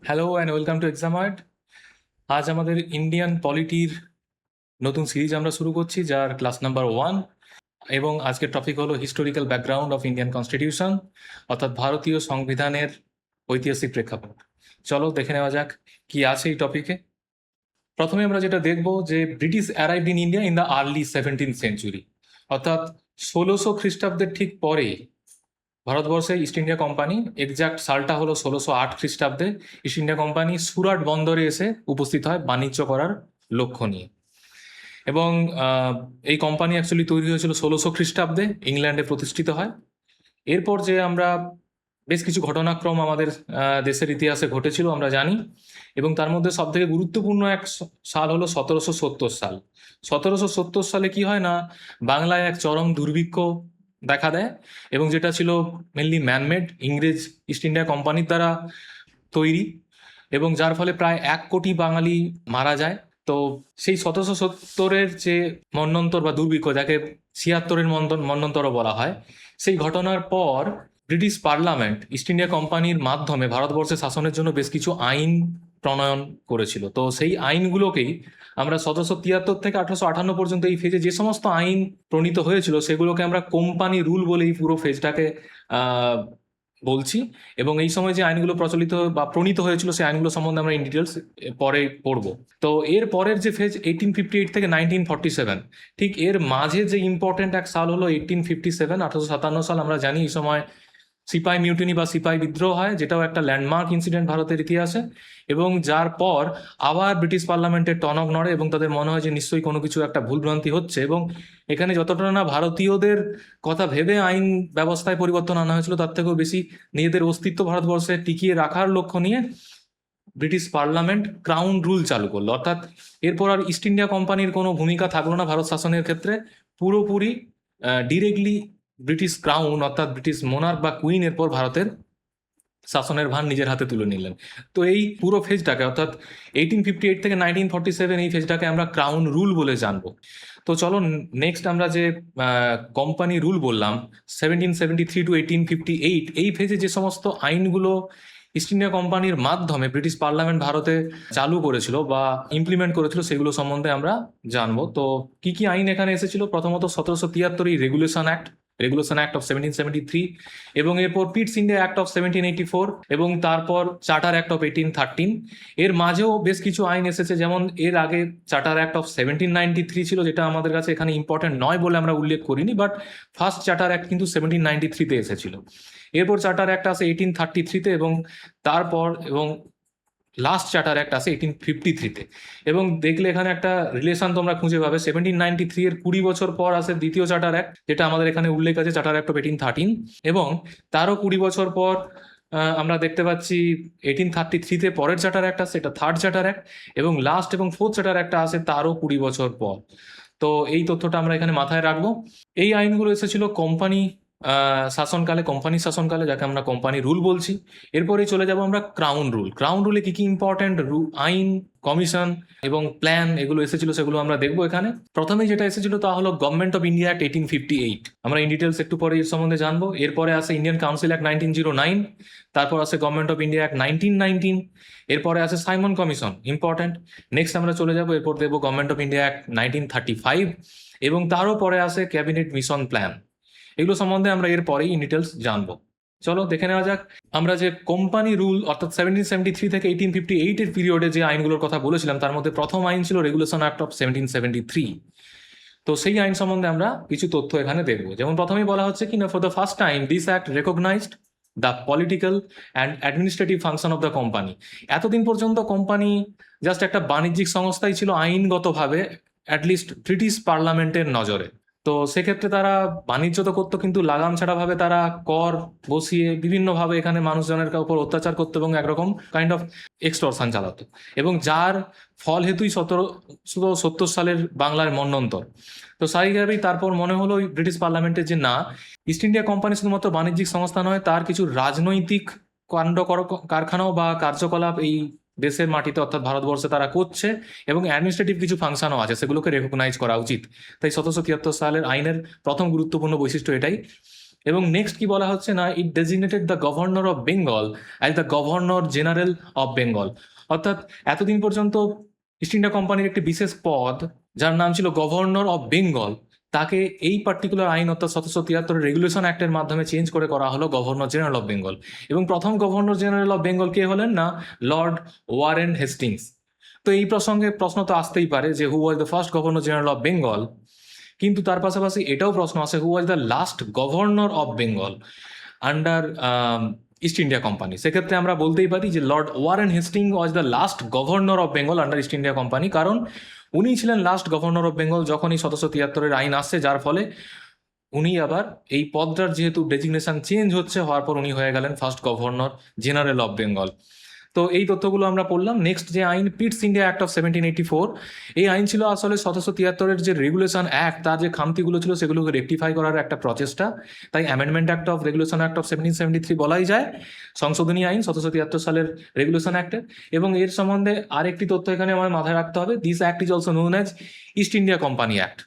Hello and welcome to Examart. আজ আমাদের Indian পলিটির নতুন সিরিজ আমরা শুরু করছি, যার ক্লাস নাম্বার 1। এবং আজকের টপিক হলো historical background of Indian constitution, অর্থাৎ ভারতীয় সংবিধানের ঐতিহাসিক প্রেক্ষাপট। চলো দেখে নেওয়া যাক কি আছে এই টপিকে। প্রথমে আমরা যেটা দেখব যে British arrived in India in the early 17th century, অর্থাৎ 1600 খ্রিস্টাব্দের ঠিক পরেই ভারতবর্ষে ইস্ট ইন্ডিয়া কোম্পানি, এক্সাক্ট সালটা হলো 1608 খ্রিস্টাব্দে, ইস্ট ইন্ডিয়া কোম্পানি সুরাট বন্দরে এসে উপস্থিত হয় বাণিজ্য করার লক্ষ্য নিয়ে। এবং এই কোম্পানি অ্যাকচুয়ালি তৈরি হয়েছিল 1600 খ্রিস্টাব্দে, ইংল্যান্ডে প্রতিষ্ঠিত হয়। এরপর যে আমরা বেশ কিছু ঘটনাক্রম আমাদের দেশের ইতিহাসে ঘটেছিল আমরা জানি, এবং তার মধ্যে সব থেকে গুরুত্বপূর্ণ এক সাল হলো 1770 সাল। 1770 সালে কি হয় না, বাংলায় এক চরম দুর্ভিক্ষ দেখা দেয়, এবং যেটা ছিল মেনলি ম্যানমেড, ইংরেজ ইস্ট ইন্ডিয়া কোম্পানির দ্বারা তৈরি, এবং যার ফলে প্রায় 1 কোটি বাঙালি মারা যায়। তো সেই 1770-এর যে মন্বন্তর বা দুর্ভিক্ষ, যাকে 76-এর মন্বন্তরও বলা হয়, সেই ঘটনার পর ব্রিটিশ পার্লামেন্ট ইস্ট ইন্ডিয়া কোম্পানির মাধ্যমে ভারতবর্ষে শাসনের জন্য বেশ কিছু আইন প্রণয়ন করেছিল। তো সেই আইনগুলোকেই আমরা 1773 থেকে 1858 পর্যন্ত এই ফেজে যে সমস্ত আইন প্রণীত হয়েছিল সেগুলোকে আমরা কোম্পানি রুল বলে এই পুরো ফেজটাকে বলছি। এবং এই সময় যে আইনগুলো প্রচলিত বা প্রণীত হয়েছিল সেই আইনগুলো সম্বন্ধে আমরা ইন ডিটেলস পরে পড়বো। তো এর পরের যে ফেজ 1858 থেকে 1947, ঠিক এর মাঝে যে ইম্পর্টেন্ট এক সাল হলো 1857, 1857 সাল। আমরা জানি এই সময় সিপাই মিউটিনি বা সিপাই বিদ্রোহ হয়, যেটাও একটা ল্যান্ডমার্ক ইনসিডেন্ট ভারতের ইতিহাসে, এবং যার পর আবার ব্রিটিশ পার্লামেন্টের টনক নড়ে এবং তাদের মনে হয় যে নিশ্চয়ই কোনো কিছু একটা ভুলভ্রান্তি হচ্ছে, এবং এখানে যতটা না ভারতীয়দের কথা ভেবে আইন ব্যবস্থায় পরিবর্তন আনা হয়েছিল, তার থেকেও বেশি নিজেদের অস্তিত্ব ভারতবর্ষে টিকিয়ে রাখার লক্ষ্য নিয়ে ব্রিটিশ পার্লামেন্ট ক্রাউন রুল চালু করলো। অর্থাৎ এরপর আর ইস্ট ইন্ডিয়া কোম্পানির কোনো ভূমিকা থাকলো না ভারত শাসনের ক্ষেত্রে, পুরোপুরি ডিরেক্টলি ব্রিটিশ ক্রাউন অর্থাৎ ব্রিটিশ মোনার্ক বা কুইন এরপর ভারতের শাসনের ভার নিজের হাতে তুলে নিলেন। তো এই পুরো ফেজটাকে, অর্থাৎ 1858 থেকে 1947, এই ফেজটাকে আমরা ক্রাউন রুল বলে জানবো। তো চলো নেক্সট আমরা যে কোম্পানি রুল বললাম 1773 টু 1858, এই ফেজে যে সমস্ত আইনগুলো ইস্ট ইন্ডিয়া কোম্পানির মাধ্যমে ব্রিটিশ পার্লামেন্ট ভারতে চালু করেছিল বা ইমপ্লিমেন্ট করেছিল সেগুলো সম্বন্ধে আমরা জানবো। তো কি কি আইন এখানে এসেছিল? প্রথমত 1773 রেগুলেশন অ্যাক্ট অফ 1773, এবং এরপর পিটস ইন্ডিয়া অ্যাক্ট অফ 1784, এবং তারপর চার্টার অ্যাক্ট অফ 1813। এর মাঝেও বেশ কিছু আইন এসেছে, যেমন এর আগে চার্টার অ্যাক্ট অফ 1793 ছিল, যেটা আমাদের কাছে এখানে ইম্পর্টেন্ট নয় বলে আমরা উল্লেখ করিনি, বাট ফার্স্ট চার্টার অ্যাক্ট কিন্তু 1793-তে এসেছিল। এরপর চার্টার অ্যাক্ট আসে 1833-তে, এবং তারপর এবং লাস্ট চার্টার অ্যাক্ট আসে 1853-তে। এবং দেখলে এখানে একটা রিলেশন তোমরা খুঁজে পাবে, 1793 এর 20 বছর পর আসে দ্বিতীয় চার্টার অ্যাক্ট, যেটা আমাদের এখানে উল্লেখ আছে চার্টার অ্যাক্ট অফ 1813, এবং তারও 20 বছর পর আমরা দেখতে পাচ্ছি 1833-তে পরের চার্টার অ্যাক্ট আসে, এটা থার্ড চার্টার অ্যাক্ট, এবং লাস্ট এবং ফোর্থ চার্টার অ্যাক্টটা আসে তারও 20 বছর পর। তো এই তথ্যটা আমরা এখানে মাথায় রাখবো। এই আইনগুলো এসেছিল কোম্পানি শাসনকালে, যাকে আমরা কোম্পানি রুল বলছি। এরপরে চলে যাব আমরা ক্রাউন রুলে কি কি ইম্পর্টেন্ট আইন, কমিশন এবং প্ল্যান এগুলো এসেছিল সেগুলো আমরা দেখবো এখানে। প্রথমেই যেটা এসেছিল তা হলো গভর্নমেন্ট অফ ইন্ডিয়া অ্যাক্ট 1858, আমরা ইন ডিটেলস একটু পরে এর সম্বন্ধে জানবো। এরপরে আসে ইন্ডিয়ান কাউন্সিল অ্যাক্ট 1909, তারপর আসে গভর্নমেন্ট অফ ইন্ডিয়া অ্যাক্ট 1919, এরপরে আসে সাইমন কমিশন, ইম্পর্টেন্ট। নেক্সট আমরা চলে যাবো, এরপর দেখবো গভর্নমেন্ট অফ ইন্ডিয়া অ্যাক্ট 1935, এবং তারও পরে আসে ক্যাবিনেট মিশন প্ল্যান। এগুলো সম্বন্ধে আমরা এর পরেই ইন ডিটেলস জানবো। চলো দেখে নেওয়া যাক। আমরা যে কোম্পানি রুল অর্থাৎ 1773 থেকে 1858 এর পিরিয়ডে যে আইনগুলোর কথা বলেছিলাম, তার মধ্যে প্রথম আইন ছিল রেগুলেশন অ্যাক্ট অফ 1773। তো সেই আইন সম্বন্ধে আমরা কিছু তথ্য এখানে দেখবো। যেমন প্রথমেই বলা হচ্ছে কি না, for the first time this act recognised the political and administrative function of the company. এতদিন পর্যন্ত কোম্পানি জাস্ট একটা বাণিজ্যিক সংস্থাই ছিল আইনগতভাবে, অ্যাটলিস্ট ব্রিটিশ পার্লামেন্টের নজরে। তো সেক্ষেত্রে তারা বাণিজ্য তো করতো, কিন্তু লাগাম ছাড়া ভাবে তারা কর বসিয়ে বিভিন্নভাবে এখানে মানুষজনের উপর অত্যাচার করতো এবং একরকম কাইন্ড অফ এক্সটর্শন চালাতো, এবং যার ফল হেতুই 1770 সালের বাংলার মন্বন্তর। তো স্বাভাবিকভাবেই তারপর মনে হলো ব্রিটিশ পার্লামেন্টের যে না, ইস্ট ইন্ডিয়া কোম্পানি শুধুমাত্র বাণিজ্যিক সংস্থা নয়, তার কিছু রাজনৈতিক কারখানাও বা কার্যকলাপ এই দেশের মাটিতে অর্থাৎ ভারতবর্ষে তারা করছে, এবং অ্যাডমিনিস্ট্রেটিভ কিছু ফাংশনও আছে, সেগুলোকে রেকগনাইজ করা উচিত। তাই 1773 সালের আইনের প্রথম গুরুত্বপূর্ণ বৈশিষ্ট্য এটাই। এবং নেক্সট কি বলা হচ্ছে না, it designated the governor of Bengal as the governor general of Bengal. অর্থাৎ এতদিন পর্যন্ত ইস্ট ইন্ডিয়া কোম্পানির একটি বিশেষ পদ যার নাম ছিল গভর্নর অফ বেঙ্গল, তাকে এই পার্টিকুলার আইন অর্থাৎ 1773 রেগুলেশন অ্যাক্টের মাধ্যমে চেঞ্জ করে করা হলো গভর্নর জেনারেল অফ বেঙ্গল। এবং প্রথম গভর্নর জেনারেল অফ বেঙ্গল কে হলেন না, লর্ড ওয়ারেন হেস্টিংস। তো এই প্রসঙ্গে প্রশ্ন তো আসতেই পারে যে who was the first governor general of Bengal, কিন্তু তার পাশাপাশি এটাও প্রশ্ন আসে who was the last governor of Bengal under East India Company. সেক্ষেত্রে আমরা বলতেই পারি যে Lord Warren Hastings was the last governor of Bengal under East India Company, কারণ উনি ছিলেন লাস্ট গভর্নর অফ বেঙ্গল যখন এই 1773 আইন আসছে, যার ফলে উনি আবার এই পদটার যেহেতু ডেজিগনেশন চেঞ্জ হওয়ার পর উনি হয়ে গেলেন first governor general of Bengal. তো এই তথ্যগুলো আমরা পড়লাম। নেক্সট যে আইন, পিটস ইন্ডিয়া অ্যাক্ট অফ 1784, এই আইন ছিল আসলে 1773 যে রেগুলেশন অ্যাক্ট তার যে খামতিগুলো ছিল সেগুলোকে রেকটিফাই করার একটা প্রচেষ্টা, তাই amendment act of regulation act of 1773 বলাই যায়, সংশোধনী আইন 1773 সালের রেগুলেশন অ্যাক্টের। এবং এর সম্বন্ধে আরেকটি তথ্য এখানে আমার মাথায় রাখতে হবে, this act is also known as east India company act.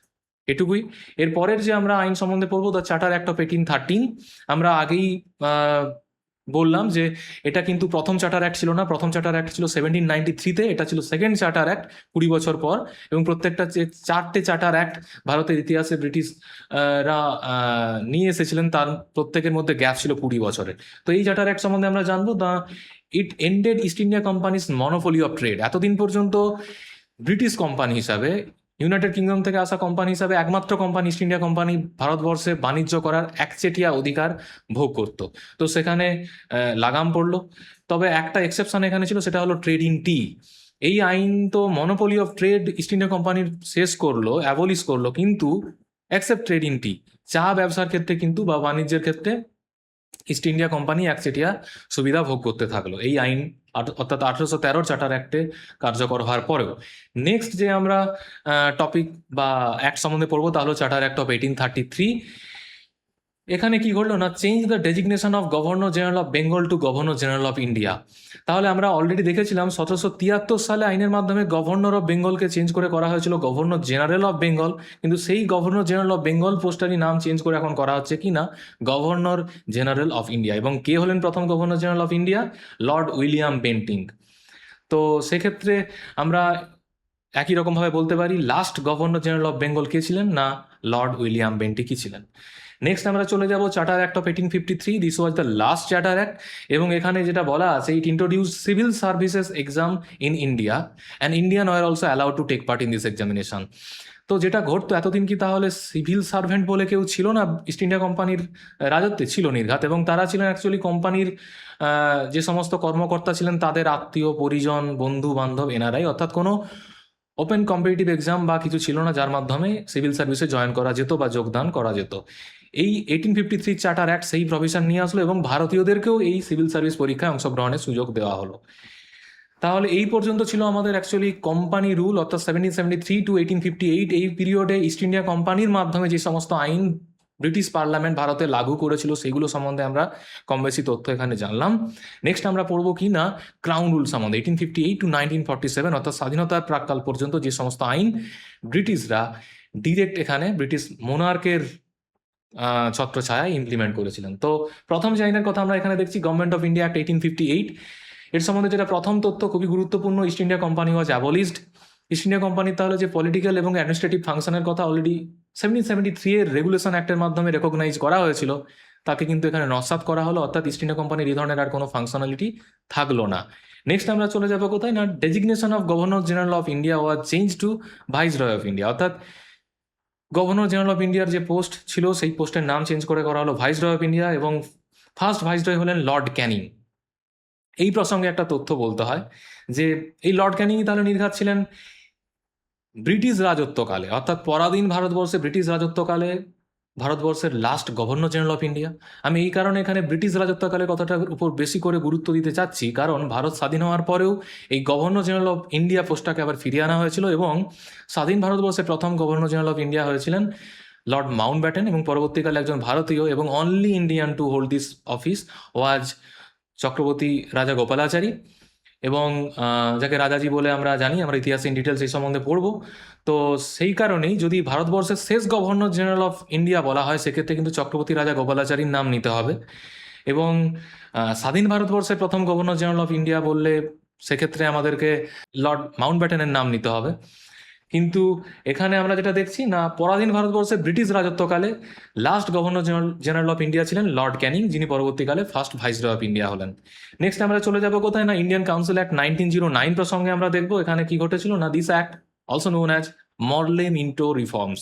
এটুকুই। এর পরের যে আমরা আইন সম্বন্ধে পড়বো, দ্য চার্টার অ্যাক্ট অফ 1813। আমরা আগেই বললাম যে এটা কিন্তু প্রথম চার্টার অ্যাক্ট ছিল না, প্রথম চার্টার অ্যাক্ট ছিল 1793-তে, এটা ছিল সেকেন্ড চার্টার অ্যাক্ট 20 বছর পর। এবং প্রত্যেকটা যে 4টে চার্টার অ্যাক্ট ভারতের ইতিহাসে ব্রিটিশরা নিয়ে এসেছিলেন তার প্রত্যেকের মধ্যে গ্যাপ ছিল 20 বছরের। তো এই চার্টার অ্যাক্ট সম্বন্ধে আমরা জানবো, it ended East India Company's monopoly of trade. এতদিন পর্যন্ত ব্রিটিশ কোম্পানি হিসাবে, ইউনাইটেড কিংডম থেকে আসা কোম্পানি হিসাবে একমাত্র কোম্পানি ইস্ট ইন্ডিয়া কোম্পানি ভারতবর্ষে বাণিজ্য করার একচেটিয়া অধিকার ভোগ করত। তো সেখানে লাগাম পড়লো। তবে একটা এক্সেপশন এখানে ছিল, সেটা হলো ট্রেড ইন টি। এই আইন তো monopoly of trade east India কোম্পানির শেষ করলো, অ্যাবলিশ করলো, কিন্তু অ্যাকসেপ্ট ট্রেড ইন টি, চা ব্যবসার ক্ষেত্রে কিন্তু বা বাণিজ্যের ক্ষেত্রে ইস্ট ইন্ডিয়া কোম্পানি একচেটিয়া সুবিধা ভোগ করতে থাকলো এই আইন, অর্থাৎ 1813 চার্টার অ্যাক্টে কার্যকর হওয়ার পরেও। নেক্সট যে আমরা টপিক বা অ্যাক্ট সম্বন্ধে পড়বো তা হলো চার্টার অ্যাক্ট অফ 1833। এখানে কি ঘটলো না, change the designation of governor general of Bengal to governor general of India. তাহলে আমরা অলরেডি দেখেছিলাম 1773 সালে আইনের মাধ্যমে গভর্নর অফ বেঙ্গলকে চেঞ্জ করে করা হয়েছিল গভর্নর জেনারেল অফ বেঙ্গল, কিন্তু সেই গভর্নর জেনারেল অফ বেঙ্গল পোস্টারই নাম চেঞ্জ করে এখন করা হচ্ছে কি না, গভর্নর জেনারেল অফ ইন্ডিয়া। এবং কে হলেন প্রথম governor general of India? Lord William Bentinck. তো সেক্ষেত্রে আমরা একই রকমভাবে বলতে পারি last governor general of Bengal কে ছিলেন না, লর্ড উইলিয়াম বেন্টিং ছিলেন। নেক্সট আমরা চলে যাব charter act of 1853। This was the last charter act. এবং এখানে যেটা বলা আছে, it introduce civil services exam in India and Indian were also allowed to take part in this examination. তো যেটা ঘটতো এতদিন কি তাহলে সিভিল সার্ভেন্ট বলে কেউ ছিল না ইস্ট ইন্ডিয়া কোম্পানির রাজত্বে? ছিল নির্ঘাত। এবং তারা ছিলেন অ্যাকচুয়ালি কোম্পানির যে সমস্ত কর্মকর্তা ছিলেন তাদের আত্মীয় পরিজন, বন্ধু বান্ধব, এনারাই। অর্থাৎ কোনো ওপেন কম্পিটিটিভ এক্সাম বা কিছু ছিল না যার মাধ্যমে সিভিল সার্ভিসে জয়েন করা যেত বা যোগদান করা যেত। এই 1853 চার্টার অ্যাক্ট সেই প্রভিশন নিয়ে আসলো এবং ভারতীয়দেরকেও এই সিভিল সার্ভিস পরীক্ষায় অংশগ্রহণের সুযোগ দেওয়া হলো। তাহলে এই পর্যন্ত ছিল আমাদের অ্যাকচুয়ালি কোম্পানি রুল, অর্থাৎ 1773 টু 1858। এই পিরিয়ডে ইস্ট ইন্ডিয়া কোম্পানির মাধ্যমে যে সমস্ত আইন ব্রিটিশ পার্লামেন্ট ভারতে লাগু করেছিল সেগুলো সম্বন্ধে আমরা কম বেশি তথ্য এখানে জানলাম। নেক্সট আমরা পড়বো কি না, ক্রাউন রুল সম্বন্ধে 1858 টু 1947, অর্থাৎ স্বাধীনতার প্রাক্কাল পর্যন্ত যে সমস্ত আইন ব্রিটিশরা ডিরেক্ট এখানে ব্রিটিশ মোনার্কের ছত্রছায়ায় ইমপ্লিমেন্ট করেছিলেন। তো প্রথম যে আইনের কথা আমরা এখানে দেখছি, গভর্নমেন্ট অফ ইন্ডিয়া অ্যাক্ট 1858। এর সম্বন্ধে যেটা প্রথম তথ্য খুবই গুরুত্বপূর্ণ, east India company was abolished. East India কোম্পানির তাহলে যে পলিটিক্যাল এবং অ্যাডমিনিস্ট্রেটিভ ফাংশনের কথা অলরেডি 1773 এর রেগুলেশন অ্যাক্টের মাধ্যমে রেকগনাইজ করা হয়েছিল, তাকে কিন্তু এখানে নস্যাৎ করা হলো, অর্থাৎ ইস্ট ইন্ডিয়া কোম্পানির এই ধরনের আর কোনো ফাংশনালিটি থাকলো না। নেক্সট আমরা চলে যাবো কোথায় না, designation of governor general of India was change to viceroy of India. অর্থাৎ গভর্নর জেনারেল অফ ইন্ডিয়ার যে পোস্ট ছিল সেই পোস্টের নাম চেঞ্জ করে করা হলো ভাইসরয় অফ ইন্ডিয়া, এবং ফার্স্ট ভাইসরয় হলেন লর্ড ক্যানিং। এই প্রসঙ্গে একটা তথ্য বলতে হয় যে এই লর্ড ক্যানিং তাহলে নির্ঘাত ছিলেন ব্রিটিশ রাজত্বকালে, অর্থাৎ পরাধীন ভারতবর্ষে ব্রিটিশ রাজত্বকালে ভারতবর্ষের last governor general of India. আমি এই কারণে এখানে ব্রিটিশ রাজত্বকালে কথাটার উপর বেশি করে গুরুত্ব দিতে চাচ্ছি, কারণ ভারত স্বাধীন হওয়ার পরেও এই গভর্নর জেনারেল অফ ইন্ডিয়া পোস্টটাকে আবার ফিরিয়ে আনা হয়েছিল, এবং স্বাধীন ভারতবর্ষের প্রথম গভর্নর জেনারেল অফ ইন্ডিয়া হয়েছিলেন লর্ড মাউন্টব্যাটেন, এবং পরবর্তীকালে একজন ভারতীয় এবং only Indian to hold this office was Chakraborty রাজা গোপালাচারী। এবং যাকে রাজাজি বলে আমরা জানি, আমরা ইতিহাসে ইন ডিটেলস এই সম্বন্ধে পড়ব। তো সেই কারণেই যদি ভারতবর্ষের শেষ গভর্নর জেনারেল অফ ইন্ডিয়া বলা হয়, সেক্ষেত্রে কিন্তু চক্রবর্তী রাজা গোপালাচারীর নাম নিতে হবে। এবং স্বাধীন ভারতবর্ষের প্রথম গভর্নর জেনারেল অফ ইন্ডিয়া বললে সেক্ষেত্রে আমাদেরকে লর্ড মাউন্টব্যাটেনের নাম নিতে হবে। কিন্তু এখানে আমরা যেটা দেখছি না, পরাধীন ভারতবর্ষে ব্রিটিশ রাজত্বকালে last governor general of India ছিলেন লর্ড ক্যানিং, যিনি পরবর্তীকালে ফার্স্ট ভাইসরয় অফ ইন্ডিয়া হলেন। নেক্সট আমরা চলে যাব কোথায় না, ইন্ডিয়ান কাউন্সিল অ্যাক্ট 1909 প্রসঙ্গে আমরা দেখবো এখানে কি ঘটেছিল না। This act also known as মরলে মিন্টো রিফর্মস।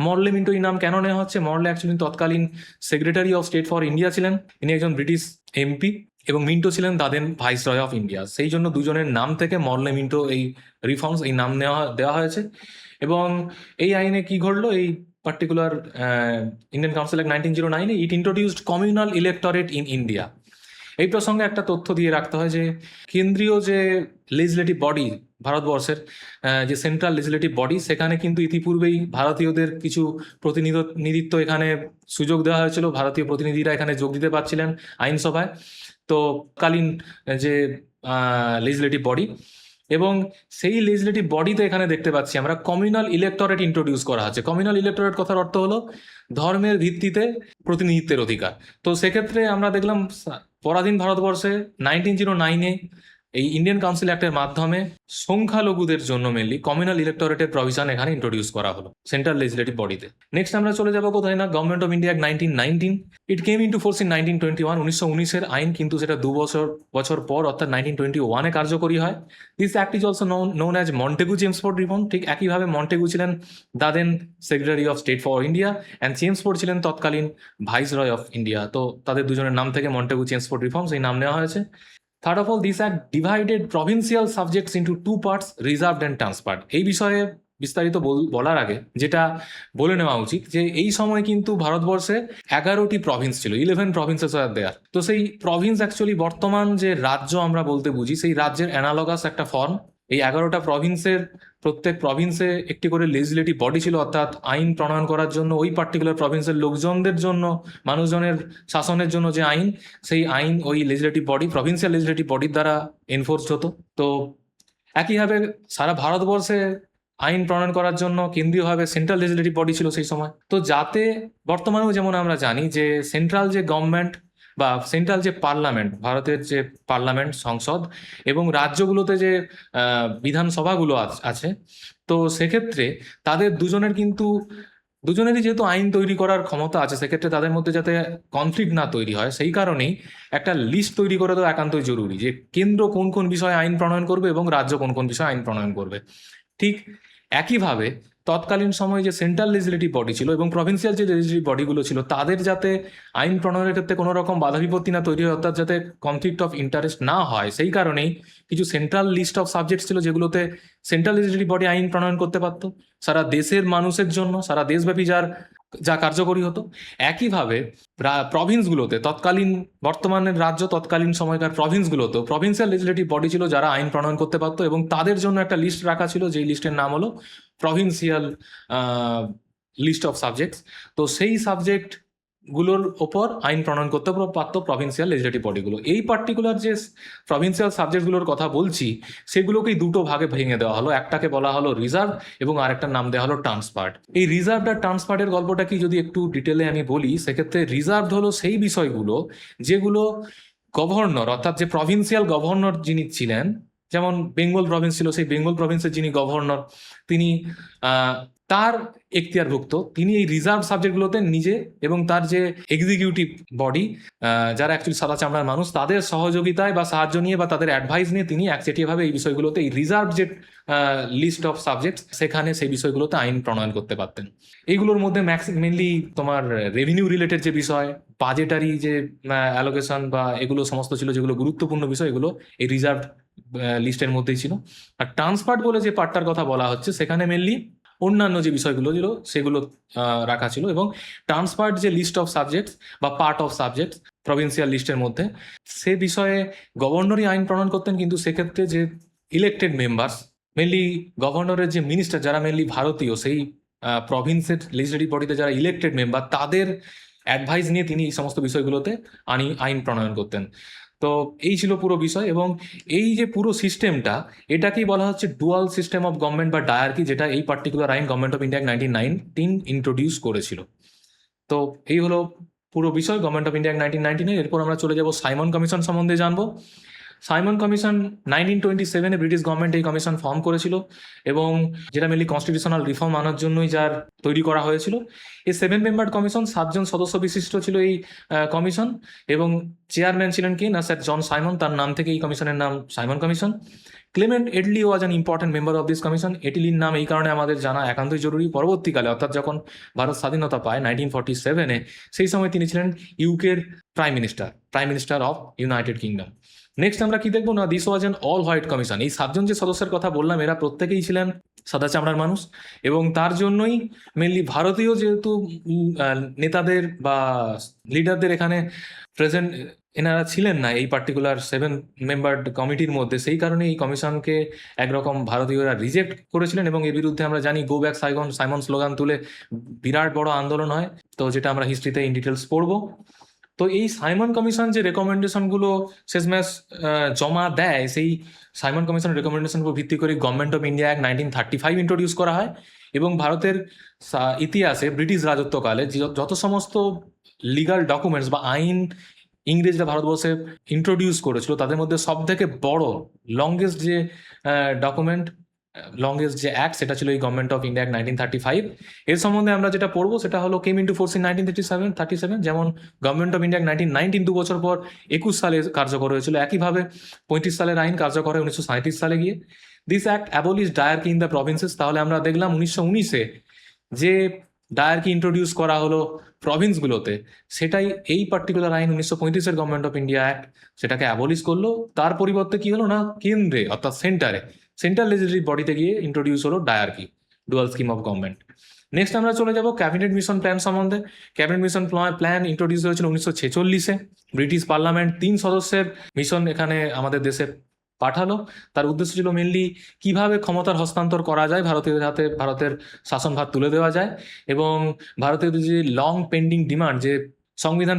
মরলে মিন্টো এই নাম কেন নেওয়া হচ্ছে? মরলে অ্যাকচুয়ালি তৎকালীন secretary of state for India ছিলেন, ইনি একজন ব্রিটিশ এমপি, এবং মিন্টো ছিলেন তাদের ভাইসরয় অফ ইন্ডিয়া। সেই জন্য দুজনের নাম থেকে মরলে মিন্টো এই রিফর্মস এই নাম দেওয়া হয়েছে। এবং এই আইনে কি ঘটলো, এই particular Indian council act 1909 it introduced communal electorate in India. এই প্রসঙ্গে একটা তথ্য দিয়ে রাখতে হয় যে কেন্দ্রীয় যে লেজিসলেটিভ বডি ভারতবর্ষের, যে সেন্ট্রাল লেজিসলেটিভ বডি, সেখানে কিন্তু ইতিপূর্বেই ভারতীয়দের কিছু প্রতিনিধিত্ব এখানে সুযোগ দেওয়া হয়েছিল, ভারতীয় প্রতিনিধিরা এখানে যোগ দিতে পারছিলেন আইনসভায়। তো কালীন যে লেজিসলেটিভ বডি, এবং সেই লেজিসলেটিভ বডিতে এখানে দেখতে পাচ্ছি আমরা কমিউনাল ইলেক্টরেট ইন্ট্রোডিউস করা হচ্ছে। কমিউনাল ইলেক্টরেট কথার অর্থ হলো ধর্মের ভিত্তিতে প্রতিনিধিত্বের অধিকার। তো সেক্ষেত্রে আমরা দেখলাম পরাধীন ভারতবর্ষে 1909 এই ইন্ডিয়ান কাউন্সিল অ্যাক্টের মাধ্যমে সংখ্যালঘুদের জন্য মেনলি কমিউনাল ইলেক্টরেটের প্রভিশন এখানে ইন্ট্রোডিউস করা হলো সেন্ট্রাল লেজিসলেটিভ বডিতে। নেক্সট আমরা চলে যাবো কোথায় না, government of India 1919 it came into force in 1921। 1919-এর আইন কিন্তু সেটা 2 বছর পর অর্থাৎ 1921-এ কার্যকরী হয়। This act is also known as Montagu Chelmsford reform. ঠিক একইভাবে মন্টেগু ছিলেন the then secretary of state for India, and Chelmsford ছিলেন তৎকালীন ভাইসরয় অফ ইন্ডিয়া। তো তাদের দুজনের নাম থেকে মন্টেগু চেমসফোর্ড রিফর্মস এই নাম নেওয়া হয়েছে। Third of all, this act divided provincial subjects into 2 parts, reserved and transferred. এই বিষয়ে বিস্তারিত বলার আগে যেটা বলে নেওয়া উচিত যে এই সময় কিন্তু ভারতবর্ষে 11টি প্রভিন্স ছিল, 11 প্রভিন্সেস আর দেয়ার। তো সেই প্রভিন্স অ্যাকচুয়ালি বর্তমান যে রাজ্য আমরা বলতে বুঝি, সেই রাজ্যের অ্যানালগাস একটা ফর্ম। এই 11টা প্রভিন্সের প্রত্যেক প্রভিন্সে একটি করে লেজিসলেটিভ বডি ছিল, অর্থাৎ আইন প্রণয়ন করার জন্য ওই পার্টিকুলার প্রভিন্সের লোকজনদের জন্য, মানুষজনের শাসনের জন্য যে আইন, সেই আইন ওই লেজিসলেটিভ বডি, প্রভিন্সিয়াল লেজিসলেটিভ বডির দ্বারা এনফোর্সড হতো। তো একইভাবে সারা ভারতবর্ষে আইন প্রণয়ন করার জন্য কেন্দ্রীয়ভাবে সেন্ট্রাল লেজিসলেটিভ বডি ছিল সেই সময়। তো যাতে বর্তমানেও যেমন আমরা জানি যে সেন্ট্রাল যে গভর্নমেন্ট বা সেন্ট্রাল যে পার্লামেন্ট, ভারতের যে পার্লামেন্ট সংসদ, এবং রাজ্যগুলোতে যে বিধানসভাগুলো আছে, তো সেক্ষেত্রে তাদের দুজনেরই যেহেতু আইন তৈরি করার ক্ষমতা আছে, সেক্ষেত্রে তাদের মধ্যে যাতে কনফ্লিক্ট না তৈরি হয়, সেই কারণেই একটা লিস্ট তৈরি করে দেওয়া একান্তই জরুরি যে কেন্দ্র কোন কোন বিষয়ে আইন প্রণয়ন করবে এবং রাজ্য কোন কোন বিষয়ে আইন প্রণয়ন করবে। ঠিক একইভাবে তৎকালীন সময়ে যে সেন্ট্রাল লেজিসলেটিভ বডি ছিল এবং প্রভিন্সিয়াল যে লেজিসলেটিভ বডিগুলো ছিল, তাদের যাতে আইন প্রণয়নের ক্ষেত্রে কোনো রকম বাধা বিপত্তি না তৈরি হয়, অর্থাৎ যাতে কনফ্লিক্ট অফ ইন্টারেস্ট না হয়, সেই কারণেই কিছু সেন্ট্রাল লিস্ট অফ সাবজেক্ট ছিল যেগুলোতে সেন্ট্রাল লেজিসলেটিভ বডি আইন প্রণয়ন করতে পারতো সারা দেশের মানুষের জন্য, সারা দেশব্যাপী যা কার্যকরী হতো। একইভাবে প্রভিন্সগুলোতে, তৎকালীন বর্তমানের রাজ্য তৎকালীন সময়কার প্রভিন্সগুলোতেও প্রভিন্সিয়াল লেজিসলেটিভ বডি ছিল যারা আইন প্রণয়ন করতে পারতো, এবং তাদের জন্য একটা লিস্ট রাখা ছিল, যেই লিস্টের নাম হলো প্রভিন্সিয়াল লিস্ট অফ সাবজেক্টস। তো সেই সাবজেক্টগুলোর ওপর আইন প্রণয়ন করতে পারতো প্রভিন্সিয়াল লেজিসলেটিভ বডিগুলো। এই পার্টিকুলার যে প্রভিন্সিয়াল সাবজেক্টগুলোর কথা বলছি, সেগুলোকেই দুটো ভাগে ভেঙে দেওয়া হলো। একটাকে বলা হলো রিজার্ভ এবং আরেকটার নাম দেওয়া হলো ট্রান্সপার্ট। এই রিজার্ভ আর ট্রান্সপার্টের গল্পটা কি যদি একটু ডিটেলে আমি বলি, সেক্ষেত্রে রিজার্ভ হলো সেই বিষয়গুলো যেগুলো গভর্নর, অর্থাৎ যে প্রভিন্সিয়াল গভর্নর যিনি ছিলেন, যেমন বেঙ্গল প্রভিন্স ছিল, সেই বেঙ্গল প্রভিন্সের যিনি গভর্নর, তিনি তার এখতিয়ারভুক্ত, তিনি এই রিজার্ভ সাবজেক্টগুলোতে নিজে এবং তার যে এক্সিকিউটিভ বডি, যারা অ্যাকচুয়ালি সাদা চামড়ার মানুষ, তাদের সহযোগিতায় বা সাহায্য নিয়ে বা তাদের অ্যাডভাইস নিয়ে তিনি একচেটিয়াভাবে এই বিষয়গুলোতে, এই রিজার্ভ যে লিস্ট অফ সাবজেক্টস, সেখানে সেই বিষয়গুলোতে আইন প্রণয়ন করতে পারতেন। এইগুলোর মধ্যে মেনলি তোমার রেভিনিউ রিলেটেড যে বিষয়, বাজেটারি যে অ্যালোকেশন বা এগুলো সমস্ত ছিল, যেগুলো গুরুত্বপূর্ণ বিষয়, এগুলো এই রিজার্ভ লিস্টের মধ্যেই ছিল। আর ট্রান্সপার্ট বলে যে পার্টটার কথা বলা হচ্ছে, সেখানে মেনলি অন্যান্য যে বিষয়গুলো ছিল সেগুলো রাখা ছিল। এবং ট্রান্সপার্ট যে লিস্ট অফ সাবজেক্টস বা পার্ট অফ সাবজেক্টস প্রভিন্সিয়াল লিস্টের মধ্যে, সে বিষয়ে গভর্নরই আইন প্রণয়ন করতেন, কিন্তু সেক্ষেত্রে যে ইলেক্টেড মেম্বার্স, মেনলি গভর্নরের যে মিনিস্টার, যারা মেনলি ভারতীয়, সেই প্রভিন্সের লেজিসলেটিভ বডিতে যারা ইলেক্টেড মেম্বার, তাদের অ্যাডভাইস নিয়ে তিনি এই সমস্ত বিষয়গুলোতে আইন প্রণয়ন করতেন। তো এই ছিল পুরো বিষয়, এবং এই যে পুরো সিস্টেমটা, এটাকেই বলা হচ্ছে ডুয়াল সিস্টেম অফ গভর্নমেন্ট বা ডায়ার্কি, যেটা এই পার্টিকুলার আইন গভর্নমেন্ট অফ ইন্ডিয়া 1919 ইন্ট্রোডিউস করেছিল। তো এই হলো পুরো বিষয় গভর্নমেন্ট অফ ইন্ডিয়া 1919। এরপর আমরা চলে যাব সাইমন কমিশন সম্বন্ধে জানবো। সাইমন কমিশন 1927-এ ব্রিটিশ গভর্নমেন্ট এই কমিশন ফর্ম করেছিল, এবং যেটা মেনলি কনস্টিটিউশনাল রিফর্ম আনার জন্যই যার তৈরি করা হয়েছিল। এই 7 মেম্বার কমিশন, 7জন সদস্য বিশিষ্ট ছিল এই কমিশন, এবং চেয়ারম্যান ছিলেন কি না, স্যার জন সাইমন, তার নাম থেকে এই কমিশনের নাম Simon commission. Clement Attlee was an important member of this commission. এটলির নাম এই কারণে আমাদের জানা একান্তই জরুরি, পরবর্তীকালে অর্থাৎ যখন ভারত স্বাধীনতা পায় 1947-এ, সেই সময় তিনি ছিলেন ইউকের prime minister of United Kingdom. Next আমরা কি দেখবো না, this was an all white commission. এই 7জন যে সদস্যের কথা বললাম, এরা প্রত্যেকেই ছিলেন সাদা চামড়ার মানুষ, এবং তার জন্যই মেনলি ভারতীয় যেহেতু নেতাদের বা লিডারদের এখানে প্রেজেন্ট এনারা ছিলেন না এই পার্টিকুলার 7 মেম্বার কমিটির মধ্যে, সেই কারণে এই কমিশনকে একরকম ভারতীয়রা রিজেক্ট করেছিলেন, এবং এর বিরুদ্ধে আমরা জানি গো ব্যাক সাইমন স্লোগান তুলে বিরাট বড় আন্দোলন হয়, তো যেটা আমরা হিস্ট্রিতে ইন ডিটেলস পড়বো। তো এই সাইমন কমিশন যে রেকমেন্ডেশনগুলো শেষমেশ জমা দেয়, সেই সাইমন কমিশনের রেকমেন্ডেশন উপর ভিত্তি করে government of India act 1935 introduce করা হয়, এবং ভারতের ইতিহাসে ব্রিটিশ রাজত্বকালে যত সমস্ত লিগাল ডকুমেন্টস বা আইন ইংরেজরা ভারতবর্ষে ইন্ট্রোডিউস করেছিল, তাদের মধ্যে সব থেকে বড় লংগেস্ট যে অ্যাক্ট, সেটা ছিল এই গভর্নমেন্ট অফ ইন্ডিয়া 1935। এর সম্বন্ধে আমরা যেটা পড়বো সেটা হলো কেম ইন্টু ফোর্স ইন 1937। যেমন গভর্নমেন্ট অফ ইন্ডিয়া 1919 2 বছর পর 21 সালে কার্যকর হয়েছিল, একইভাবে 35 সালের আইন কার্যকর হয় 1937 সালে গিয়ে। This act abolish dyarchy in the provinces. তাহলে আমরা দেখলাম 1919-এ যে ডায়ার্কি ইন্ট্রোডিউস করা হলো প্রভিন্সগুলোতে, সেটাই এই পার্টিকুলার আইন 1935-এর গভর্নমেন্ট অফ ইন্ডিয়া অ্যাক্ট সেটাকে অ্যাবলিশ করলো। তার পরিবর্তে কি হলো না, কেন্দ্রে অর্থাৎ সেন্ট্রাল লেজিসলেটিভ বডিতে গিয়ে ইন্ট্রোডিউস হলো dyarchy, dual scheme of government. Next আমরা চলে যাব ক্যাবিনেট মিশন প্ল্যান সম্বন্ধে। ক্যাবিনেট মিশন প্ল্যান ইন্ট্রোডিউস হয়েছিল 1946-এ। ব্রিটিশ পার্লামেন্ট 3 সদস্যের মিশন এখানে আমাদের দেশে পাঠালো। তার উদ্দেশ্য ছিল মেনলি কিভাবে ক্ষমতার হস্তান্তর করা যায়, ভারতীয়দের হাতে ভারতের শাসনভার তুলে দেওয়া যায়, এবং ভারতীয়দের যে লং পেন্ডিং ডিমান্ড, যে সংবিধান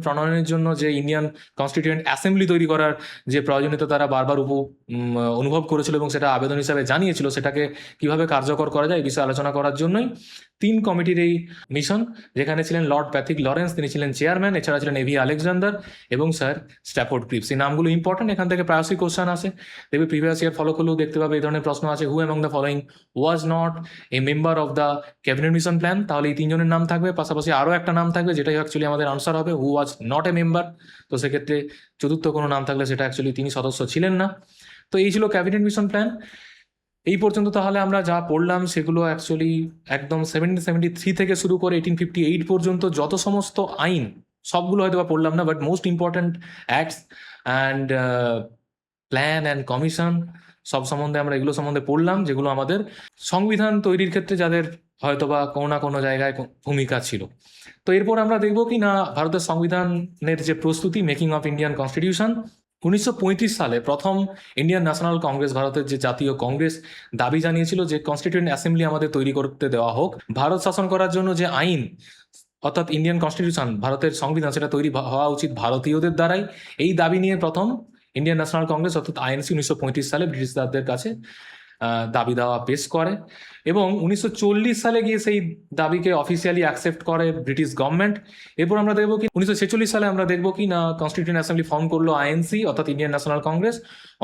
প্রণয়নের জন্য যে ইন্ডিয়ান কনস্টিটিউয়েন্ট অ্যাসেম্বলি তৈরি করার যে প্রয়োজনীয়তা তারা বারবার অনুভব করেছিল এবং সেটা আবেদন হিসাবে জানিয়েছিল, সেটাকে কিভাবে কার্যকর করা যায় এই বিষয়ে আলোচনা করার জন্যই 3 কমিটির এই মিশন, যেখানে ছিলেন লর্ড প্যাথিক লরেন্স, তিনি ছিলেন চেয়ারম্যান, এছাড়া ছিলেন এভি আলেকজান্ডার এবং স্যার স্ট্যাফোর্ড ক্রিপস। এই নামগুলো ইম্পর্টেন্ট, এখান থেকে প্রায়শই কোশ্চেন আসে, দেখবে প্রিভিয়াস ইয়ার ফলো করলেও দেখতে পাবে এই ধরনের প্রশ্ন আছে, হু among the following was not a member of the cabinet mission plan. তাহলে এই 3 জনের নাম থাকবে, পাশাপাশি আরও একটা নাম থাকবে যেটাই অ্যাকচুয়ালি আমাদের আনসার হবে, হু ওয়াজ নট এ মেম্বার। তো সেক্ষেত্রে চতুর্থ কোনো নাম থাকলে সেটা অ্যাকচুয়ালি তিনি সদস্য ছিলেন না। তো এই ছিল ক্যাবিনেট মিশন প্ল্যান। এই পর্যন্ত তাহলে আমরা যা পড়লাম সেগুলো অ্যাকচুয়ালি একদম 1773 থেকে শুরু করে 1858 পর্যন্ত যত সমস্ত আইন, সবগুলো হয়তো বা পড়লাম না, but most important acts and plan and commission, সব সম্বন্ধে আমরা এগুলো সম্বন্ধে পড়লাম, যেগুলো আমাদের সংবিধান তৈরির ক্ষেত্রে যাদের হয়তো বা কোনো না কোনো জায়গায় ভূমিকা ছিল। তো এরপর আমরা দেখব কি না ভারতের সংবিধানের যে প্রস্তুতি, মেকিং অফ ইন্ডিয়ান কনস্টিটিউশন। 1935 সালে প্রথম ইন্ডিয়ান ন্যাশনাল কংগ্রেস, ভারতের যে জাতীয় কংগ্রেস, দাবি জানিয়েছিল যে কনস্টিটিউয়েন্ট অ্যাসেম্বলি আমাদের তৈরি করতে দেওয়া হোক, ভারত শাসন করার জন্য যে আইন অর্থাৎ ইন্ডিয়ান কনস্টিটিউশন, ভারতের সংবিধান, সেটা তৈরি হওয়া উচিত ভারতীয়দের দ্বারাই। এই দাবি নিয়ে প্রথম ইন্ডিয়ান ন্যাশনাল কংগ্রেস অর্থাৎ আইএনসি 1935 সালে ব্রিটিশদের কাছে দাবি দেওয়া পেশ করে, এবং 1940 সালে গিয়ে সেই দাবিকে অফিসিয়ালি অ্যাকসেপ্ট করে ব্রিটিশ গভর্নমেন্ট। এরপর আমরা দেখবো কি 1946 সালে আমরা দেখবো কি না কনস্টিটিউয়েন্ট অ্যাসেম্বলি ফর্ম করলো আইএনসি অর্থাৎ Indian national Congress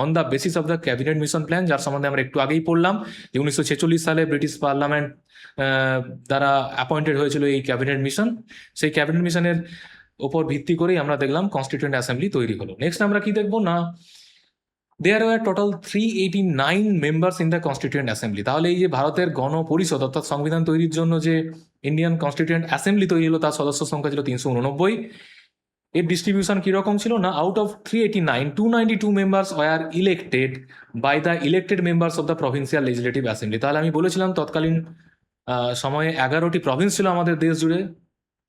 on the basis of the cabinet mission plan, যার সম্বন্ধে আমরা একটু আগেই পড়লাম যে 1946 সালে ব্রিটিশ পার্লামেন্ট দ্বারা অ্যাপয়েন্টেড হয়েছিল এই ক্যাবিনেট মিশন। সেই ক্যাবিনেট মিশনের ওপর ভিত্তি করেই আমরা দেখলাম কনস্টিটিউয়েন্ট অ্যাসেম্বলি তৈরি হলো। নেক্সট আমরা কি দেখবো না, there were total 389 members in the constituent assembly. তাহলে এই যে ভারতের গণপরিষদ অর্থাৎ সংবিধান তৈরির জন্য যে ইন্ডিয়ান কনস্টিটিউয়েন্ট অ্যাসেম্বলি তৈরি হলো, তার সদস্য সংখ্যা ছিল 389। এর ডিস্ট্রিবিউশন কিরকম ছিল না, out of 389, 292 members were elected by the elected members of the provincial legislative assembly. তাহলে আমি বলেছিলাম তৎকালীন সময়ে 11টি প্রভিন্স ছিল আমাদের দেশ জুড়ে,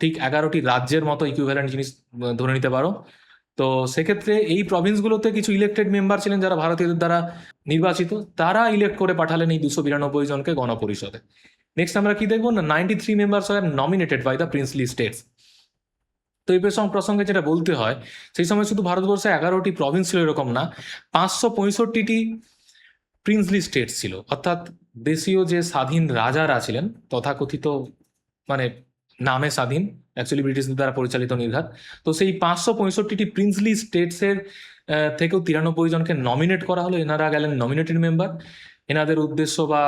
ঠিক 11টি রাজ্যের মতো ইকুইভ্যালেন্ট জিনিস ধরে নিতে পারো। তো সেক্ষেত্রে এই প্রভিন্সগুলোতে কিছু ইলেক্টেড মেম্বার ছিলেন যারা ভারতীয়দের দ্বারা নির্বাচিত, তারা ইলেক্ট করে পাঠালেন এই 292 জনকে গণপরিষদে। নেক্সট আমরা কি দেখবো না, 93 মেম্বার্স আর nominated by the princely states. তো তো এই প্রসঙ্গে যেটা বলতে হয়, সেই সময় শুধু ভারতবর্ষে 11টি প্রভিন্স ছিল এরকম না, 565টি প্রিন্সলি স্টেট ছিল, অর্থাৎ দেশীয় যে স্বাধীন রাজারা ছিলেন, তথাকথিত মানে নামে স্বাধীন, অ্যাকচুয়ালি ব্রিটিশদের দ্বারা পরিচালিত নির্ঘাত। তো সেই 565টি প্রিন্সলি স্টেটসের থেকেও 93 জনকে নমিনেট করা হলো, এনারা গেলেন নমিনেটেড মেম্বার। এনাদের উদ্দেশ্য বা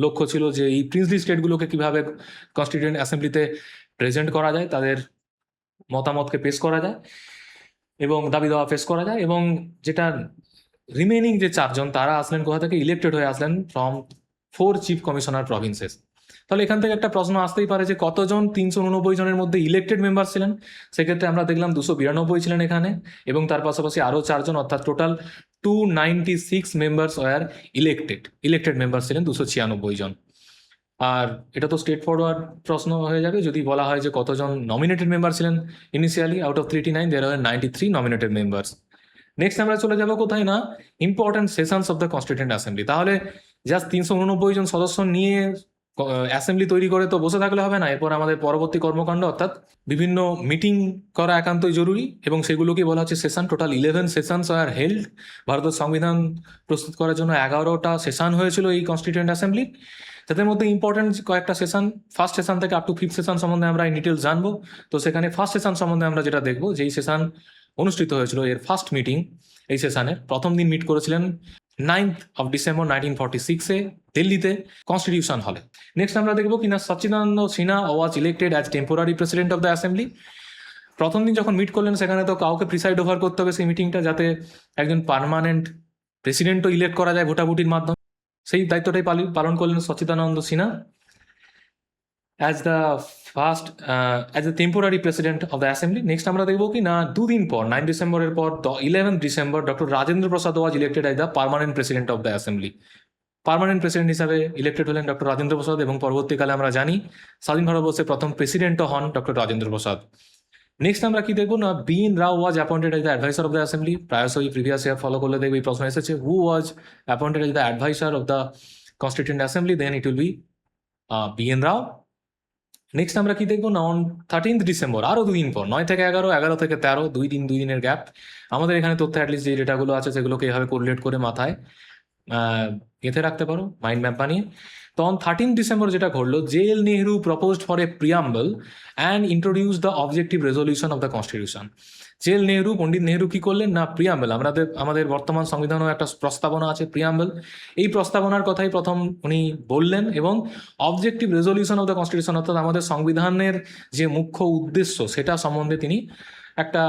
লক্ষ্য ছিল যে এই প্রিন্সলি স্টেটগুলোকে কিভাবে কনস্টিটিউয়েন্ট অ্যাসেম্বলিতে প্রেজেন্ট করা যায়, তাদের মতামতকে পেশ করা যায় এবং দাবি দাওয়া পেশ করা যায়। এবং যেটা রিমেনিং যে 4 জন, তারা আসলেন কোথা থেকে? ইলেক্টেড হয়ে আসলেন ফ্রম 4 চিফ কমিশনার প্রভিন্সেস। তাহলে এখান থেকে একটা প্রশ্ন আসতেই পারে যে কতজন 389 জনের মধ্যে ইলেক্টেড মেম্বার ছিলেন? সেক্ষেত্রে আমরা দেখলাম 292 ছিলেন এখানে, এবং তার পাশাপাশি আরও 4 জন, অর্থাৎ total 296 members were elected member ছিলেন 296 জন। আর এটা তো স্ট্রেট ফরওয়ার্ড প্রশ্ন হয়ে যাবে যদি বলা হয় যে কতজন নমিনেটেড মেম্বার ছিলেন initially. Out of 389 there are 93 nominated members. Next আমরা চলে যাব কোথায় না, important sessions of the constituent assembly. তাহলে জাস্ট 389 জন সদস্য নিয়ে অ্যাসেম্বলি তৈরি করে তো বসে থাকলে হবে না, এরপর আমাদের পরবর্তী কর্মকাণ্ড অর্থাৎ বিভিন্ন মিটিং করা একান্তই জরুরি, এবং সেগুলোকে বলা হচ্ছে সেশন। টোটাল 11 সেশনস আর হেল্ড। ভারতের সংবিধান প্রস্তুত করার জন্য 11টা সেশন হয়েছিল এই কনস্টিটিউয়েন্ট অ্যাসেম্বলি, যাদের মধ্যে ইম্পর্টেন্ট কয়েকটা সেশন, ফার্স্ট সেশন থেকে আপ টু 5th সেশন সম্বন্ধে আমরা এই ডিটেলস জানবো। তো সেখানে ফার্স্ট সেশন সম্বন্ধে আমরা যেটা দেখবো, যেই সেশন অনুষ্ঠিত হয়েছিল, এর ফার্স্ট মিটিং এই সেশনের প্রথম দিন মিট করেছিলেন 9th of December 1946-এ দিল্লিতে কনস্টিটিউশন হলে। নেক্সট আমরা দেখবো কিনা Sachchidananda Sinha was elected as temporary president of the assembly. প্রথম দিন যখন মিট করলেন, সেখানে তো কাউকে প্রিসাইড ওভার করতে হবে সেই মিটিংটা, যাতে একজন পার্মানেন্ট প্রেসিডেন্টও ইলেক্ট করা যায় ভোটাভুটির মাধ্যমে। সেই দায়িত্বটাই পালন করলেন Sachchidananda Sinha as the temporary president of the assembly. Next আমরা দেখবো কি না 2 দিন পর, 9 ডিসেম্বরের পর 11th December doctor Rajendra Prasad was elected as the permanent president of the assembly. Permanent president হিসাবে ইলেক্টেড হলেন ডক্টর রাজেন্দ্র প্রসাদ, এবং পরবর্তীকালে আমরা জানি স্বাধীন ভারতবর্ষের প্রথম প্রেসিডেন্টও হন ডক্টর রাজেন্দ্র প্রসাদ। নেক্সট আমরা কি দেখবো না, B N. Rao was appointed as the adviser of the assembly. প্রায়শই প্রিভিয়াস ইয়ার ফলো করলে দেখবে এই প্রশ্ন এসেছে, who was appointed as the adviser of the constituent assembly, then it will be B N. Rao. Next আমরা কি দেখবো না, অন 13th ডিসেম্বর, আরও 2 দিন পর, 9 থেকে 11, 11 থেকে 13, 2 দিনের গ্যাপ। আমাদের এখানে তথ্য অ্যাটলিস্ট যে ডেটাগুলো আছে সেগুলোকে এভাবে কোরিলেট করে মাথায় গেঁথে রাখতে পারো মাইন্ড ম্যাপ বানিয়ে। তো অন 13th ডিসেম্বর যেটা ঘটলো, J L Nehru proposed for a preamble and introduce the objective resolution of the constitution. J L Nehru, Pandit Nehru কি করলেন না, প্রিয়াম্বল, আমাদের বর্তমান সংবিধানেও একটা প্রস্তাবনা আছে প্রিয়াম্বল, এই প্রস্তাবনার কথাই প্রথম উনি বললেন, এবং objective resolution of the constitution, অর্থাৎ আমাদের সংবিধানের যে মুখ্য উদ্দেশ্য সেটা সম্বন্ধে তিনি একটা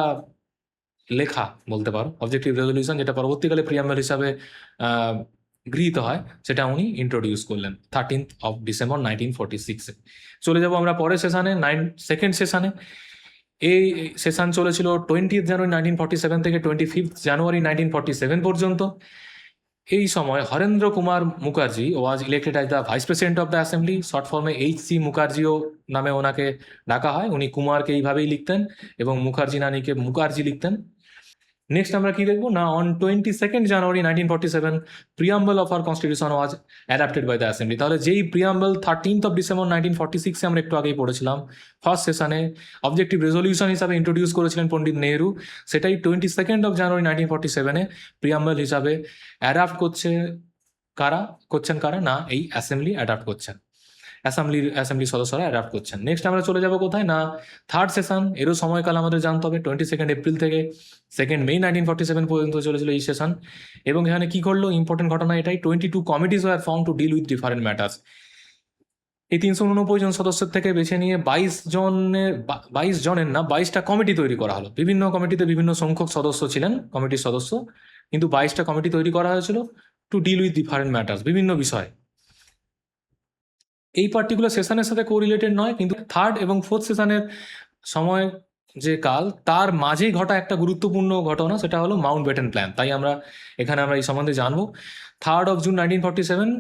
লেখা বলতে পারো, অবজেক্টিভ রেজলিউশন, যেটা পরবর্তীকালে প্রিয়াম্বল হিসাবে গৃহীত হয়, সেটা উনি ইন্ট্রোডিউস করলেন 13th of December 1946-এ। চলে যাব আমরা পরের সেশনে, সেকেন্ড সেশনে। এই সেশন চলেছিল 20th জানুয়ারি 1947 থেকে 25th জানুয়ারি 1947 পর্যন্ত। এই সময় হরেন্দ্র কুমার মুখার্জি ওয়াজ elected as the vice president of the assembly. Short ফর্মে এইচ.সি. মুখার্জিও নামে ওনাকে ডাকা হয়। উনি কুমারকে এইভাবেই লিখতেন এবং মুখার্জি নানিকে মুখার্জি লিখতেন। নেক্সট আমরা কি দেখবো না, on 22nd January 1947 preamble of our constitution was adapted by the assembly. তাহলে যেই প্রিয়াম্বল 13th of December 1946-এ আমরা একটু আগেই পড়েছিলাম ফার্স্ট সেশনে অবজেক্টিভ রেজলিউশন হিসাবে ইন্ট্রোডিউস করেছিলেন পণ্ডিত নেহরু, সেটাই 22nd of January 1947-এ প্রিয়াম্বল হিসাবে অ্যাডাপ্ট করছেন কারা না, এই অ্যাসেম্বলি অ্যাডাপ্ট করছেন, অ্যাসেম্বলি সদস্যরা অ্যাডাপ্ট করছেন। নেক্সট আমরা চলে যাব কোথায় না, থার্ড সেশন। এরও সময়কাল আমাদের জানতে হবে, 22nd এপ্রিল থেকে 2nd মে 1947 পর্যন্ত চলেছিল এই সেশন। এবং এখানে কি করলো, ইম্পর্টেন্ট ঘটনা এটাই, 22 committees were form to deal with different matters. এই 389 জন সদস্যের থেকে বেছে নিয়ে 22টা কমিটি তৈরি করা হলো। বিভিন্ন কমিটিতে বিভিন্ন সংখ্যক সদস্য ছিলেন, কমিটির সদস্য, কিন্তু 22টা কমিটি তৈরি করা হয়েছিল to deal with different matters, বিভিন্ন বিষয়। এই পার্টিকুলার সেশনের সাথে কোরিলেটেড নয়, কিন্তু থার্ড এবং ফোর্থ সেশনের সময় যে কাল, তার মাঝেই ঘটা একটা গুরুত্বপূর্ণ ঘটনা, সেটা হলো মাউন্ট ব্যাটেন প্ল্যান। তাই আমরা এখানে এই সম্বন্ধে জানবো। 3rd of June 1947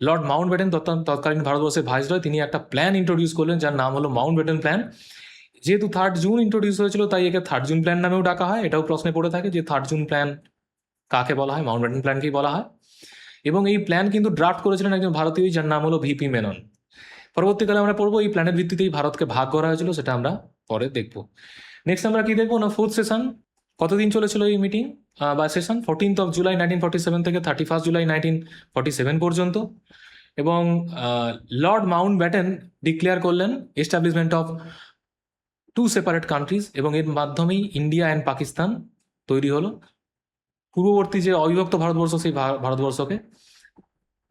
Lord Mount Batten, তৎকালীন ভারতবর্ষের ভাইসরয়, তিনি একটা প্ল্যান ইন্ট্রোডিউস করলেন যার নাম হলো মাউন্ট ব্যাটেন প্ল্যান। যেহেতু 3rd জুন ইন্ট্রোডিউস হয়েছিল, তাই একে 3rd জুন প্ল্যান নামেও ডাকা হয়। এটাও প্রশ্নে পড়ে থাকে যে 3rd জুন প্ল্যান কাকে বলা হয়, মাউন্ট ব্যাটেন প্ল্যানকেই বলা হয়। এবং এই প্ল্যান কিন্তু ড্রাফট করেছিলেন একজন ভারতীয়, যার নাম হলো ভিপি মেনন। পরবর্তীকালে আমরা পড়বো এই প্ল্যানের ভিত্তিতেই ভারতকে ভাগ করা হয়েছিল, সেটা আমরা পরে দেখবো। নেক্সট আমরা কি দেখবো না, ফোর্থ সেশন। কতদিন চলেছিল এই মিটিং বা সেশন? 14th জুলাই 1947 থেকে 31 জুলাই 1947 পর্যন্ত। এবং লর্ড মাউন্ট ব্যাটেন ডিক্লেয়ার করলেন এস্টাবলিশমেন্ট অফ 2 সেপারেট কান্ট্রিজ, এবং এর মাধ্যমেই ইন্ডিয়া অ্যান্ড পাকিস্তান তৈরি হলো। পূর্ববর্তী যে অবিভক্ত ভারতবর্ষ, সেই ভারতবর্ষকে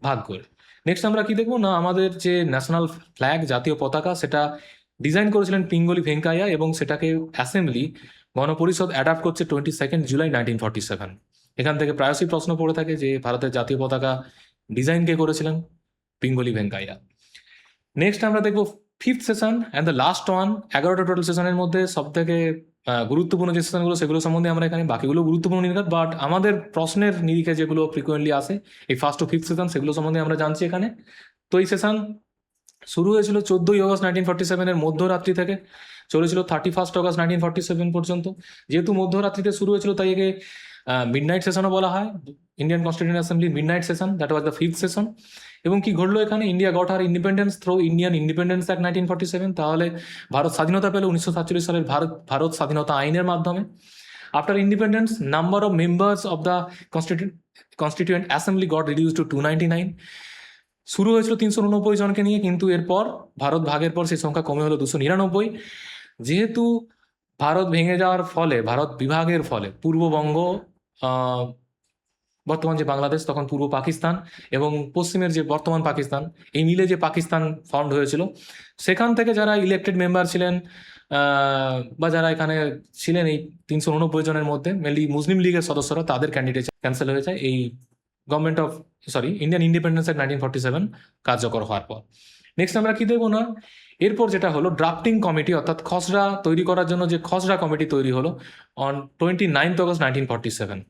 ভাগ করে। নেক্সট আমরা কি দেখবো না, আমাদের যে ন্যাশনাল ফ্ল্যাগ, জাতীয় পতাকা, সেটা ডিজাইন করেছিলেন পিঙ্গলি ভেঙ্কাইয়া, এবং সেটাকে অ্যাসেম্বলি গণপরিষদ অ্যাডাপ্ট করছে 22 জুলাই 1947। এখান থেকে প্রায়শই প্রশ্ন পড়ে থাকে যে ভারতের জাতীয় পতাকা ডিজাইন কে করেছিলেন? পিঙ্গলি ভেঙ্কাইয়া। নেক্সট আমরা দেখবো fifth session and the last one. 11টা টোটাল সেশনের মধ্যে সব থেকে গুরুত্বপূর্ণ যে সেশনগুলো, সেগুলো সম্বন্ধে আমরা এখানে, বাকিগুলো গুরুত্বপূর্ণ নিরিখা, বাট আমাদের প্রশ্নের নিরিখে যেগুলো ফ্রিকোয়েন্টলি আসে এই ফার্স্ট ও ফিফথ সেশন, সেগুলো সম্বন্ধে আমরা জানছি এখানে। তো এই সেশন শুরু হয়েছিল 14 অগস্ট 1947 মধ্যরাত্রি থেকে, চলেছিল 31 অগস্ট 1947 পর্যন্ত। যেহেতু মধ্যরাত্রিতে শুরু হয়েছিল, তাই একে মিডনাইট সেশনও বলা হয়। Indian constitution assembly midnight session, that was the fifth session. এবং কি ঘটলো এখানে? India got her independence through Indian independence act 1947। তাহলে ভারত স্বাধীনতা পেল 1947 সালের ভারত স্বাধীনতা আইনের মাধ্যমে। After independence, number of members of the constituent assembly goat reduce to 299। শুরু হয়েছিল 389 জনকে নিয়ে, কিন্তু এরপর ভারত ভাগের পর সেই সংখ্যা কমে হলো 299। যেহেতু ভারত ভেঙে যাওয়ার ফলে, ভারত বিভাগের ফলে, পূর্ববঙ্গ, বর্তমান যে বাংলাদেশ, তখন পূর্ব পাকিস্তান, এবং পশ্চিমের যে বর্তমান পাকিস্তান, এই মিলে যে পাকিস্তান ফর্মড হয়েছিল, সেখান থেকে যারা ইলেক্টেড মেম্বার ছিলেন বা যারা এখানে ছিলেন, এই 389 জনের মধ্যে মেনলি মুসলিম লীগের সদস্যরা, তাদের ক্যান্ডিডেট ক্যান্সেল হয়ে যায় এই ইন্ডিয়ান ইন্ডিপেন্ডেন্স অ্যাক্ট 1947 কার্যকর হওয়ার পর। নেক্সট আমরা কি দেখবো না, এরপর যেটা হলো ড্রাফটিং কমিটি, অর্থাৎ খসড়া তৈরি করার জন্য যে খসড়া কমিটি তৈরি হলো অন 29 অগস্ট 1947।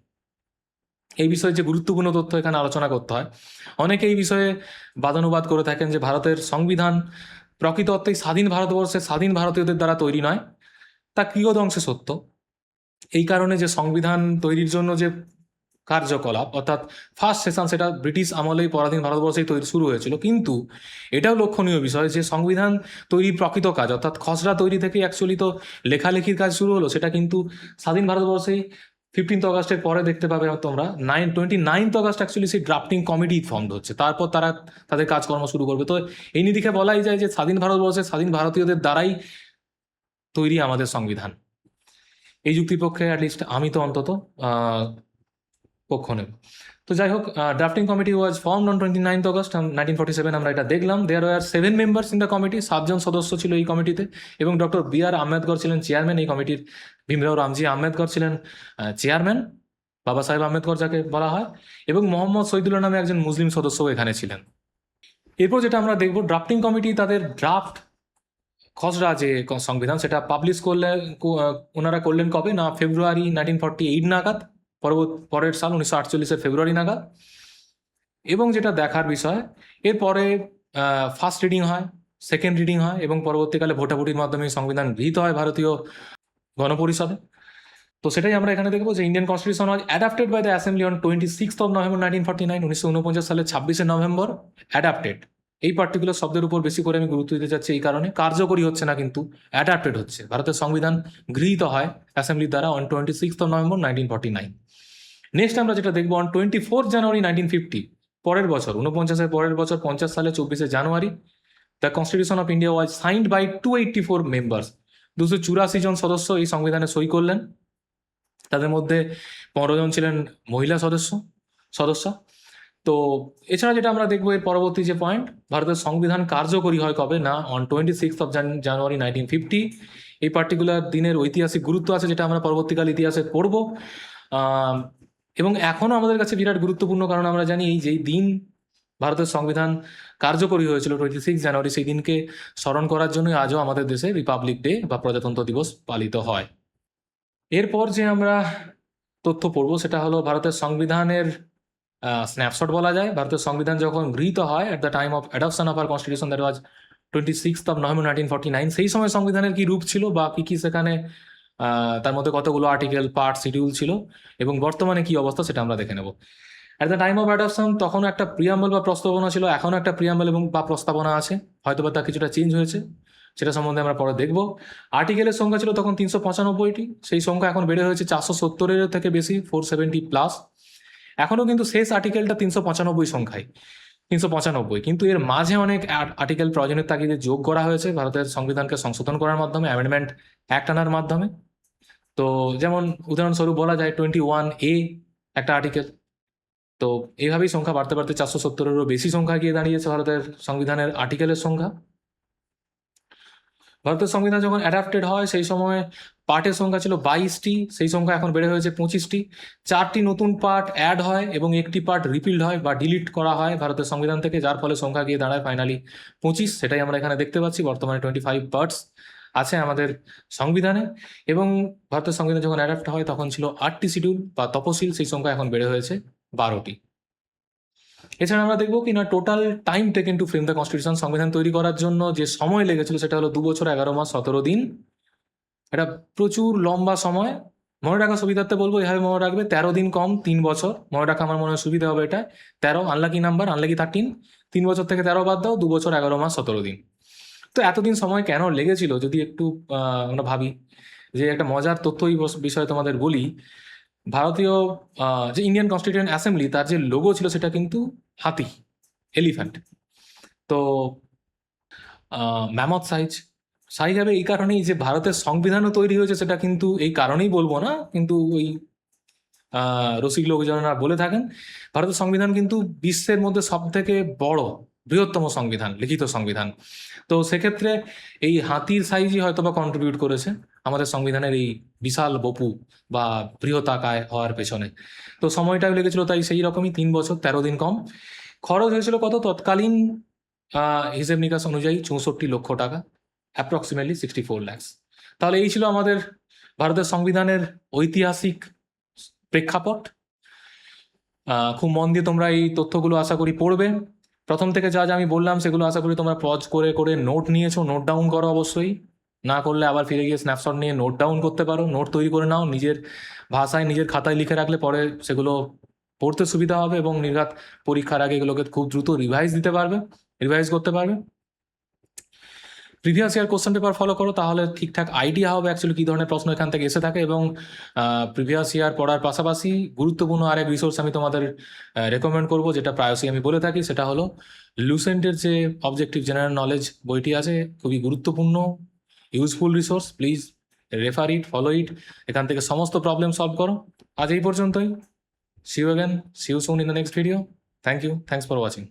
এই বিষয়ে যে গুরুত্বপূর্ণ তথ্য এখানে আলোচনা করতে হয়। অনেকে এই বিষয়ে বাদানুবাদ করে থাকেন যে ভারতের সংবিধান প্রকৃত অর্থেই স্বাধীন ভারতবর্ষের স্বাধীন ভারতীয়দের দ্বারা তৈরি নয়। তা কিয়দ অংশে সত্য। এই কারণে যে সংবিধান তৈরির জন্য যে কার্যকলাপ, অর্থাৎ ফার্স্ট সেশন, সেটা ব্রিটিশ আমলেই পরাধীন ভারতবর্ষেই তৈরি শুরু হয়েছিল। কিন্তু এটাও লক্ষণীয় বিষয় যে সংবিধান তৈরির প্রকৃত কাজ, অর্থাৎ খসড়া তৈরি থেকে অ্যাকচুয়ালি তো লেখালেখির কাজ শুরু হলো, সেটা কিন্তু স্বাধীন ভারতবর্ষেই 15 অগস্টের পরে দেখতে পাবে তোমরা। 29 অগস্ট অ্যাকচুয়ালি সেই ড্রাফটিং কমিটি ফর্ম হচ্ছে, তারপর তারা তাদের কাজকর্ম শুরু করবে। তো এই নিরিখে বলাই যায় যে স্বাধীন ভারতবর্ষের স্বাধীন ভারতীয়দের দ্বারাই তৈরি আমাদের সংবিধান। এই যুক্তির পক্ষে অ্যাটলিস্ট আমি তো অন্তত পক্ষ নেব। তো যাই হোক, drafting committee was formed on 29 August 1947, আমরা এটা দেখলাম। There were 7 members in the committee, 7 জন সদস্য ছিল এই কমিটিতে, এবং ডক্টর বি.আর. আম্বেদকর ছিলেন চেয়ারম্যান এই কমিটির। ভীমরাও রামজি আম্বেদকর ছিলেন চেয়ারম্যান, বাবা সাহেব আম্বেদকর যাকে বলা হয়, এবং মোহাম্মদ শহীদুল্লাহ নামে একজন মুসলিম সদস্যও এখানে ছিলেন। এরপর যেটা আমরা দেখব, ড্রাফটিং কমিটি তাদের ড্রাফট খসড়া যে সংবিধান, সেটা পাবলিশ করলেন, ওনারা করলেন কবে না, ফেব্রুয়ারি 1948 নাগাদ, পরের সাল 1948 ফেব্রুয়ারি নাগাদ। এবং যেটা দেখার বিষয়, এরপরে ফার্স্ট রিডিং হয়, সেকেন্ড রিডিং হয়, এবং পরবর্তীকালে ভোটাভুটির মাধ্যমে সংবিধান গৃহীত হয় ভারতীয় গণপরিষদে। তো সেটাই আমরা এখানে দেখবো যে Indian constitution was adapted by the assembly on 26 November 1949, 1949 সালের 26 নভেম্বর অ্যাডাপ্টেড। এই পার্টিকুলার শব্দের উপর বেশি করে আমি গুরুত্ব দিতে চাচ্ছি এই কারণে, কার্যকরী হচ্ছে না, কিন্তু অ্যাডাপ্টেড হচ্ছে। ভারতের সংবিধান গৃহীত হয় অ্যাসেম্বলির দ্বারা অন 26 নভেম্বর 1949। নেক্সট আমরা যেটা দেখবো, অন 24 জানুয়ারি 1950, পরের বছর 49-এর পরের বছর 50 সালে 24 January, the constitution of India was signed by 284 members. 284 জন সদস্য এই সংবিধানে সই করলেন। তাদের মধ্যে 15 জন ছিলেন মহিলা সদস্য। তো এছাড়া যেটা আমরা দেখবো, এর পরবর্তী যে পয়েন্ট, ভারতের সংবিধান কার্যকরী হয় কবে না, অন 26 জানুয়ারি 1950। এই পার্টিকুলার দিনের ঐতিহাসিক গুরুত্ব আছে, যেটা আমরা পরবর্তীকাল ইতিহাসে পড়ব, এবং এখনও আমাদের কাছে বিরাট গুরুত্বপূর্ণ, কারণ আমরা জানি এই যেই দিন ভারতের সংবিধান কার্যকরী হয়েছিল 26 জানুয়ারি, সেই দিনকে স্মরণ করার জন্য আজও আমাদের দেশে রিপাবলিক ডে বা প্রজাতন্ত্র দিবস পালিত হয়। এরপর যে আমরা তথ্য পড়ব, সেটা হলো ভারতের সংবিধানের স্ন্যাপশট বলা যায়। ভারতের সংবিধান যখন গৃহীত হয় at the time of adoption of our constitution, that was 26 November 1949, সেই সময় সংবিধানের কি রূপ ছিল বা কি কি সেখানে তার মধ্যে কতগুলো আর্টিকেল, পার্ট, শিডিউল ছিল, এবং বর্তমানে কি অবস্থা, সেটা আমরা দেখে নেব। At the time of adoption তখনও একটা প্রিয়াম্বল বা প্রস্তাবনা ছিল, এখনও একটা প্রিয়াম্বল এবং বা প্রস্তাবনা আছে, হয়তো বা তা কিছুটা চেঞ্জ হয়েছে। সেটা সম্বন্ধে আমরা পরে দেখব। আর্টিকেলের সংখ্যা ছিল তখন 395টি, সেই সংখ্যা এখন বেড়ে হয়েছে 470-এর থেকে বেশি, 470+। এখনও কিন্তু শেষ আর্টিকেলটা 395 সংখ্যায়, 395, কিন্তু এর মাঝে অনেক আর্টিকেল প্রয়োজনের তাগিদে যোগ করা হয়েছে ভারতের সংবিধানকে সংশোধন করার মাধ্যমে, অ্যামেন্ডমেন্ট অ্যাক্ট আনার মাধ্যমে। তো যেমন উদাহরণস্বরূপ বলা যায় 21A একটা আর্টিকেল। তো এইভাবেই সংখ্যা বাড়তে বাড়তে 470-এরও বেশি সংখ্যা গিয়ে দাঁড়িয়েছে ভারতের সংবিধানের আর্টিকেলের সংখ্যা। ভারতের সংবিধান যখন অ্যাডাপ্টেড হয় সেই সময় পার্টের সংখ্যা ছিল 22টি, সেই সংখ্যা এখন বেড়ে হয়েছে 25টি। 4টি নতুন পার্ট অ্যাড হয় এবং একটি পার্ট রিপিল্ড হয় বা ডিলিট করা হয় ভারতের সংবিধান থেকে, যার ফলে সংখ্যা গিয়ে দাঁড়ায় ফাইনালি 25। সেটাই আমরা এখানে দেখতে পাচ্ছি। বর্তমানে 25 পার্টস আছে আমাদের সংবিধানে। এবং ভারতের সংবিধান যখন অ্যাডাপ্ট হয় তখন ছিল 8টি শিডিউল বা তপশিল, সেই সংখ্যা এখন বেড়ে হয়েছে 12টি। এছাড়া আমরা দেখবো কি না, total time taken to frame the constitution, সংবিধান তৈরি করার জন্য যে সময় লেগেছিল সেটা হলো 2 বছর 11 মাস 17 দিন। এটা প্রচুর লম্বা সময়। মনে রাখার সুবিধার্থে বলবো এভাবে মনে রাখবে, 13 দিন কম 3 বছর। মনে রাখা আমার মনে হয় সুবিধা হবে এটা। 13 আনলাকি নাম্বার, আনলাকি 13, 3 বছর থেকে 13 বাদ দাও, 2 বছর 11 মাস 17 দিন। তো এতদিন সময় কেন লেগেছিল যদি একটু আমরা ভাবি, যে একটা মজার তথ্য এই বিষয়ে তোমাদের বলি। ভারতীয় যে ইন্ডিয়ান কনস্টিটিউয়েন্ট অ্যাসেম্বলি, তার যে লোগো ছিল সেটা কিন্তু হাতি, এলিফ্যান্ট। তো ম্যামথ সাইজ হবে এই কারণেই যে ভারতের সংবিধানও তৈরি হয়েছে, সেটা কিন্তু এই কারণেই বলবো না, কিন্তু ওই রসিক লোকজনেরা বলে থাকেন ভারতের সংবিধান কিন্তু বিশ্বের মধ্যে সব থেকে বড় বৃহত্তম সংবিধান, লিখিত সংবিধান। তো সেক্ষেত্রে এই হাতির সাইজই হয়তো বা কন্ট্রিবিউট করেছে আমাদের সংবিধানের এই বিশাল বপু বা বৃহতাকায় হওয়ার পেছনে। তো সময়টাও লেগেছিল তাই সেই রকমই, 3 বছর 13 দিন কম। খরচ হয়েছিল কত তৎকালীন হিসেব নিকাশ অনুযায়ী 64 লক্ষ টাকা, অ্যাপ্রক্সিমেটলি 64 lakhs। তাহলে এই ছিল আমাদের ভারতের সংবিধানের ঐতিহাসিক প্রেক্ষাপট। খুব মন দিয়ে তোমরা এই তথ্যগুলো আশা করি পড়বে। প্রথম থেকে যা যা আমি বললাম সেগুলো আশা করি তোমরা পজ করে করে নোট নিয়েছো, নোট ডাউন করো অবশ্যই। না করলে আবার ফিরে গিয়ে স্ন্যাপশট নিয়ে নোট ডাউন করতে পারো, নোট তৈরি করে নাও, নিজের ভাষায় নিজের খাতায় লিখে রাখলে পরে সেগুলো পড়তে সুবিধা হবে এবং নির্ঘাত পরীক্ষার আগে এগুলোকে খুব দ্রুত রিভাইজ করতে পারবে। Previous year question paper follow করো, তাহলে ঠিকঠাক আইডিয়া হবে অ্যাকচুয়ালি কী ধরনের প্রশ্ন এখান থেকে এসে থাকে। এবং প্রিভিয়াস ইয়ার পড়ার পাশাপাশি গুরুত্বপূর্ণ আরেক রিসোর্স আমি তোমাদের রেকমেন্ড করবো, যেটা প্রায়শই আমি বলে থাকি, সেটা হলো লুসেন্টের যে অবজেক্টিভ জেনারেল নলেজ বইটি আছে, খুবই গুরুত্বপূর্ণ useful resource. Please refer it, follow it, এখান থেকে সমস্ত প্রবলেম সলভ করো। আজ এই পর্যন্তই। See you again, see you soon in the next video. Thank you, thanks for watching.